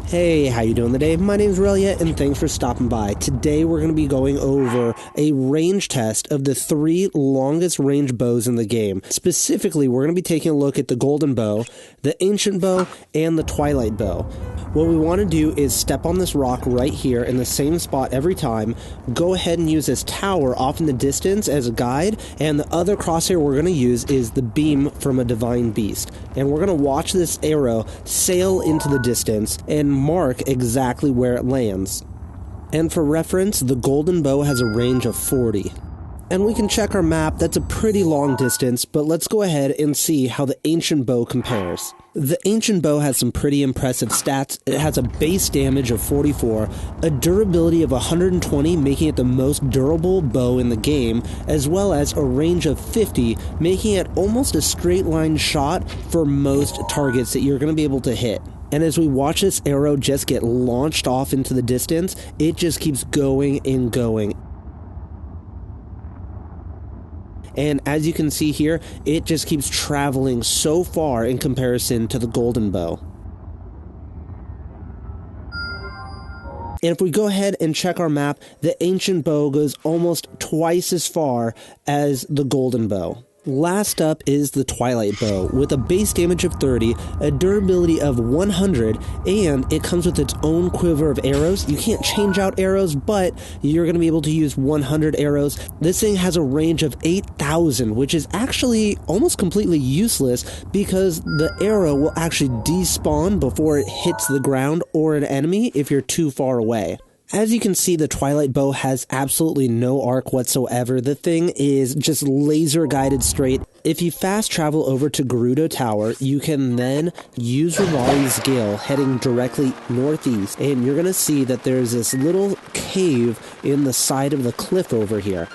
Hey, how you doing today? My name is Relyea, and thanks for stopping by. Today we're going to be going over a range test of the 3 longest range bows in the game. Specifically, we're going to be taking a look at the Golden Bow, the Ancient Bow, and the Twilight Bow. What we want to do is step on this rock right here in the same spot every time, go ahead and use this tower off in the distance as a guide, and the other crosshair we're going to use is the beam from a divine beast. And we're going to watch this arrow sail into the distance and mark exactly where it lands. And for reference, the Golden Bow has a range of 40. And we can check our map. That's a pretty long distance, but let's go ahead and see how the Ancient Bow compares. The Ancient Bow has some pretty impressive stats. It has a base damage of 44, a durability of 120, making it the most durable bow in the game, as well as a range of 50, making it almost a straight line shot for most targets that you're going to be able to hit. And as we watch this arrow just get launched off into the distance, it just keeps going and going. And as you can see here, it just keeps traveling so far in comparison to the Golden Bow. And if we go ahead and check our map, the Ancient Bow goes almost twice as far as the Golden Bow. Last up is the Twilight Bow, with a base damage of 30, a durability of 100, and it comes with its own quiver of arrows. You can't change out arrows, but you're going to be able to use 100 arrows. This thing has a range of 8,000, which is actually almost completely useless because the arrow will actually despawn before it hits the ground or an enemy if you're too far away. As you can see, the Twilight Bow has absolutely no arc whatsoever. The thing is just laser guided straight. If you fast travel over to Gerudo Tower, you can then use Relyea Gale heading directly northeast, and you're going to see that there's this little cave in the side of the cliff over here.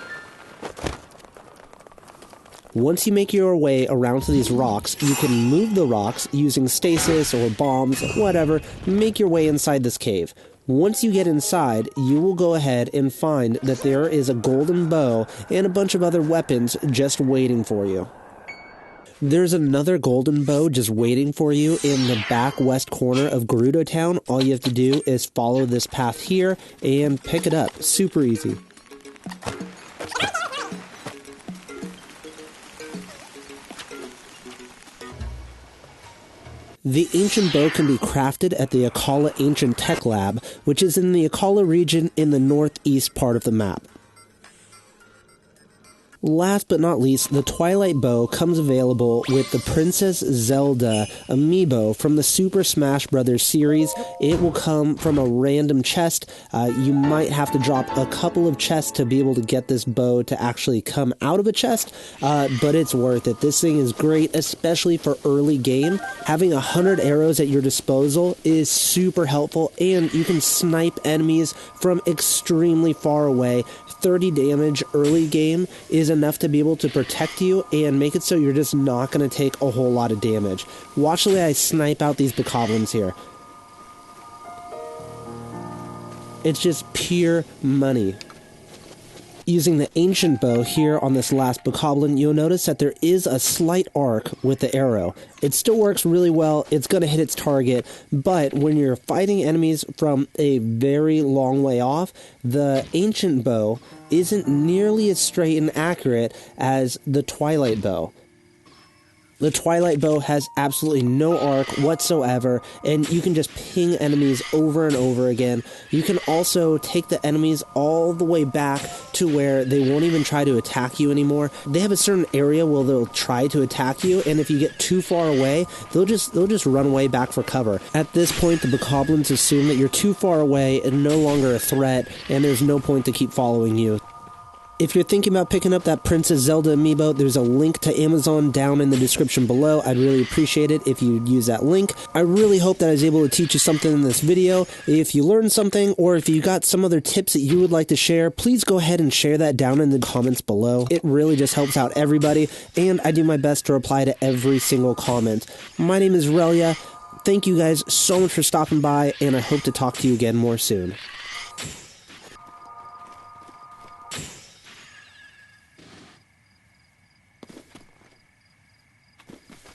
Once you make your way around to these rocks, you can move the rocks using stasis or bombs, whatever, make your way inside this cave. Once you get inside, you will go ahead and find that there is a Golden Bow and a bunch of other weapons just waiting for you. There's another Golden Bow just waiting for you in the back west corner of Gerudo Town. All you have to do is follow this path here and pick it up. Super easy. The Ancient Bow can be crafted at the Akkala Ancient Tech Lab, which is in the Akkala region in the northeast part of the map. Last but not least, the Twilight Bow comes available with the Princess Zelda amiibo from the Super Smash Bros. Series. It will come from a random chest. You might have to drop a couple of chests to be able to get this bow to actually come out of a chest, but it's worth it. This thing is great, especially for early game. Having 100 arrows at your disposal is super helpful, and you can snipe enemies from extremely far away. 30 damage early game is enough to be able to protect you and make it so you're just not going to take a whole lot of damage. Watch the way I snipe out these bokoblins here. It's just pure money. Using the Ancient Bow here on this last bokoblin, you'll notice that there is a slight arc with the arrow. It still works really well, it's going to hit its target, but when you're fighting enemies from a very long way off, the Ancient Bow isn't nearly as straight and accurate as the Twilight Bow. The Twilight Bow has absolutely no arc whatsoever, and you can just ping enemies over and over again. You can also take the enemies all the way back to where they won't even try to attack you anymore. They have a certain area where they'll try to attack you, and if you get too far away, they'll just run away back for cover. At this point, the bokoblins assume that you're too far away and no longer a threat, and there's no point to keep following you. If you're thinking about picking up that Princess Zelda amiibo, there's a link to Amazon down in the description below. I'd really appreciate it if you'd use that link. I really hope that I was able to teach you something in this video. If you learned something, or if you got some other tips that you would like to share, please go ahead and share that down in the comments below. It really just helps out everybody, and I do my best to reply to every single comment. My name is Relyea. Thank you guys so much for stopping by, and I hope to talk to you again more soon.